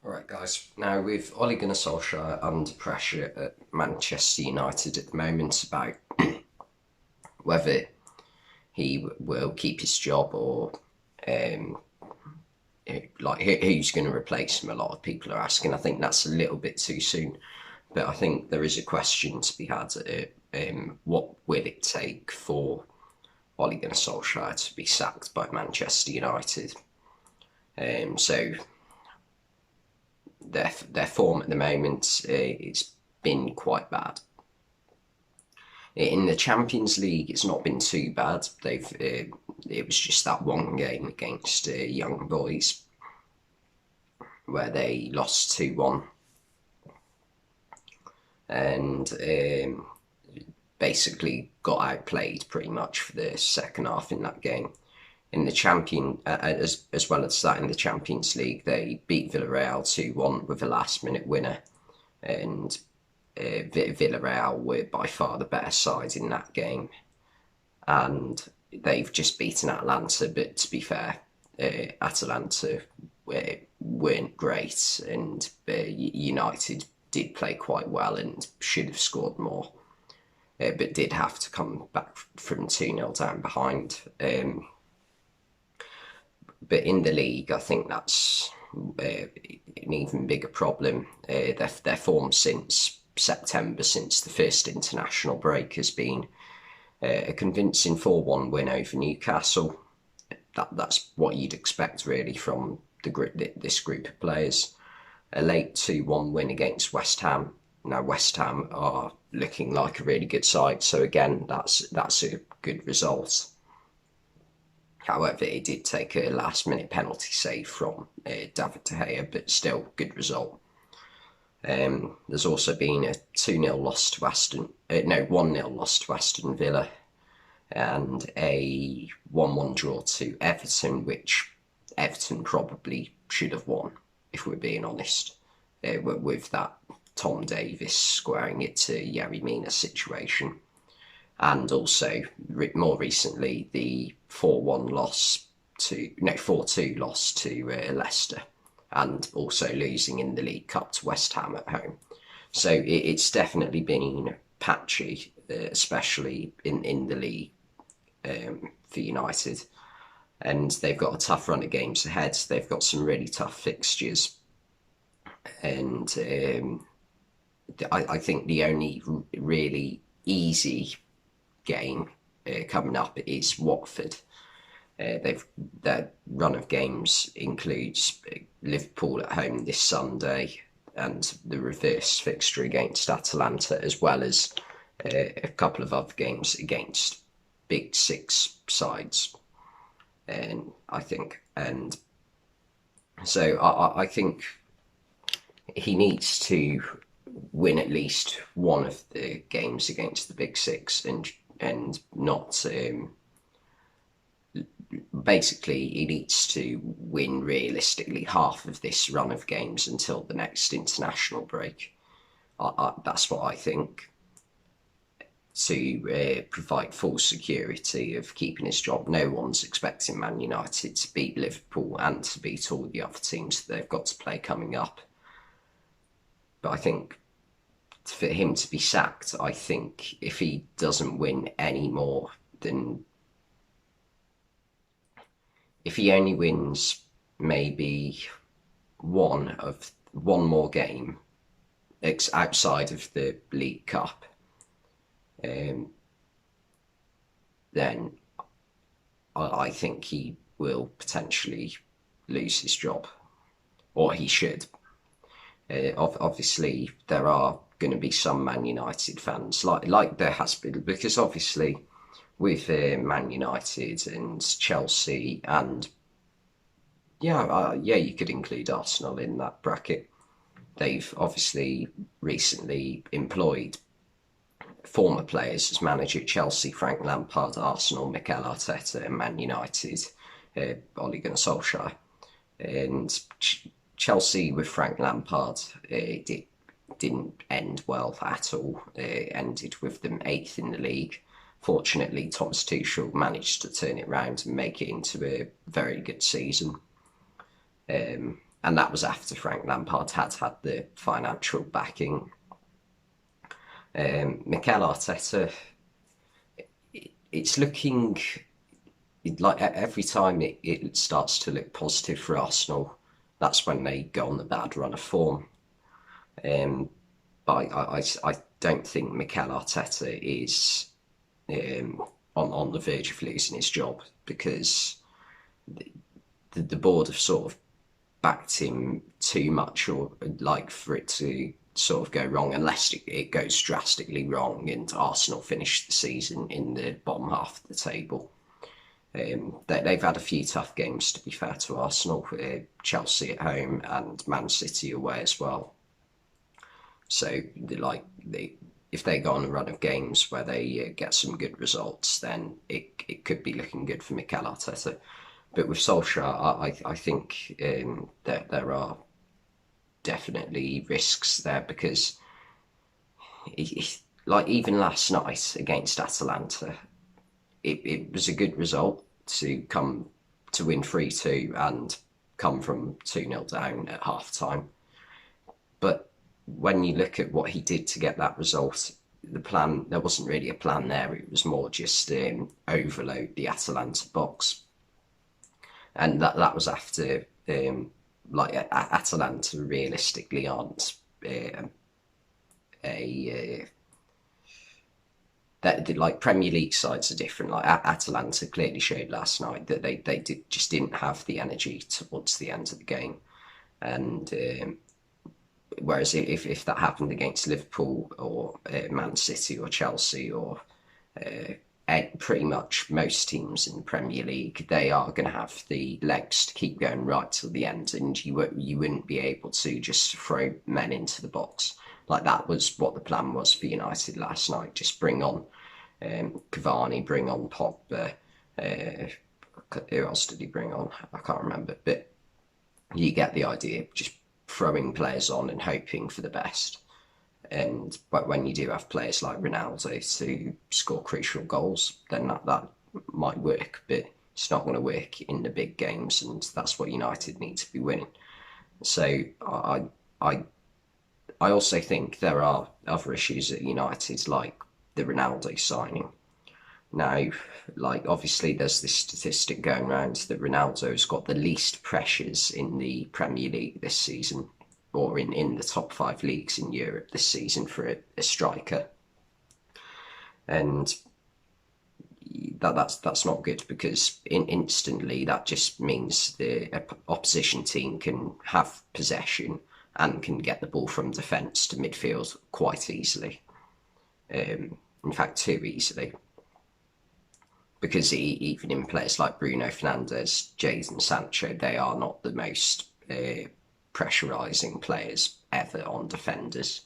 Alright guys, now with Ole Gunnar Solskjaer under pressure at Manchester United at the moment about whether he will keep his job or um, who's going to replace him, a lot of people are asking. I think that's a little bit too soon, but I think there is a question to be had at what will it take for Ole Gunnar Solskjaer to be sacked by Manchester United. So their form at the moment, it's been quite bad. In the Champions League, it's not been too bad. It was just that one game against Young Boys where they lost 2-1 and basically got outplayed pretty much for the second half in that game. In the as well as that, in the Champions League, they beat Villarreal 2-1 with a last-minute winner, and Villarreal were by far the better side in that game, and they've just beaten Atalanta. But to be fair, Atalanta weren't great, and United did play quite well and should have scored more, but did have to come back from 2-0 down behind. But in the league, I think that's an even bigger problem. Their form since September, since the first international break, has been a convincing 4-1 win over Newcastle. That's what you'd expect really from this group of players. A late 2-1 win against West Ham. Now West Ham are looking like a really good side, so again that's a good result. However, it did take a last-minute penalty save from David De Gea, but still good result. There's also been a 2-0 loss to 1-0 loss to Aston Villa, and a 1-1 draw to Everton, which Everton probably should have won, if we're being honest, with that Tom Davies squaring it to Yerry Mina situation. And also, more recently, the 4-1 loss 4-2 loss to Leicester, and also losing in the League Cup to West Ham at home. So it's definitely been patchy, especially in the league for United. And they've got a tough run of games ahead. They've got some really tough fixtures. And I think the only really easy game coming up is Watford. Their run of games includes Liverpool at home this Sunday and the reverse fixture against Atalanta, as well as a couple of other games against Big Six sides. And I think, and so I think he needs to win at least one of the games against the Big Six, and not basically he needs to win realistically half of this run of games until the next international break. That's what I think, to provide full security of keeping his job. No one's expecting Man United to beat Liverpool and to beat all the other teams that they've got to play coming up. But I think for him to be sacked, I think if he doesn't win any more than, if he only wins maybe one more game outside of the League Cup, then I think he will potentially lose his job, or he should. Obviously, there are going to be some Man United fans, like there has been, because obviously with Man United and Chelsea, and you could include Arsenal in that bracket. They've obviously recently employed former players as manager at Chelsea: Frank Lampard; Arsenal, Mikel Arteta; and Man United, Ole Gunnar Solskjaer. And Chelsea with Frank Lampard, didn't end well at all. It ended with them 8th in the league. Fortunately, Thomas Tuchel managed to turn it round and make it into a very good season. and that was after Frank Lampard had had the financial backing. Mikel Arteta, it's looking like every time it starts to look positive for Arsenal, that's when they go on the bad run of form. But I don't think Mikel Arteta is on the verge of losing his job, because the board have sort of backed him too much, or like for it to sort of go wrong, unless it goes drastically wrong and Arsenal finish the season in the bottom half of the table. They've had a few tough games, to be fair to Arsenal, Chelsea at home and Man City away as well. So if they go on a run of games where they get some good results, then it could be looking good for Mikel Arteta. But with Solskjaer, I think that there are definitely risks there, because like even last night against Atalanta, it was a good result to win 3-2 and come from 2-0 down at half time. But when you look at what he did to get that result, there wasn't really a plan there. It was more just overload the Atalanta box. And that was after Atalanta realistically aren't like Premier League sides are different. Like Atalanta clearly showed last night that they just didn't have the energy towards the end of the game, and whereas if that happened against Liverpool or Man City or Chelsea or pretty much most teams in the Premier League, they are going to have the legs to keep going right till the end, and you wouldn't be able to just throw men into the box. Like that was what the plan was for United last night. Just bring on Cavani, bring on Pogba. Who else did he bring on? I can't remember, but you get the idea. Just throwing players on and hoping for the best. But when you do have players like Ronaldo to score crucial goals, then that might work, but it's not going to work in the big games, and that's what United need to be winning. So I also think there are other issues at United, like the Ronaldo signing. Now, like obviously there's this statistic going around that Ronaldo's got the least pressures in the Premier League this season, or in the top 5 leagues in Europe this season for a striker. And that's not good, because instantly that just means the opposition team can have possession and can get the ball from defence to midfield quite easily. In fact, too easily. Because even in players like Bruno Fernandes, Jadon Sancho, they are not the most pressurising players ever on defenders.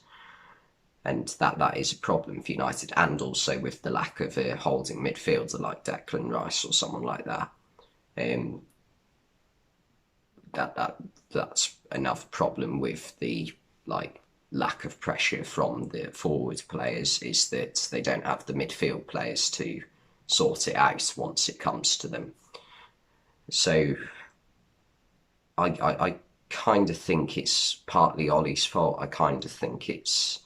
And that is a problem for United, and also with the lack of a holding midfielder like Declan Rice or someone like that. That's another problem with the lack of pressure from the forward players, is that they don't have the midfield players to sort it out once it comes to them. So I kind of think it's partly Ole's fault. I kind of think it's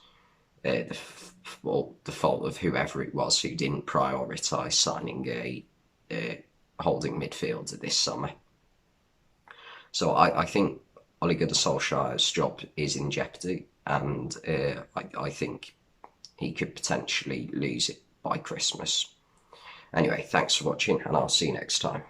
the fault of whoever it was who didn't prioritise signing a holding midfielder this summer. So I think Ole Gunnar Solskjaer's job is in jeopardy, and I think he could potentially lose it by Christmas. Anyway, thanks for watching, and I'll see you next time.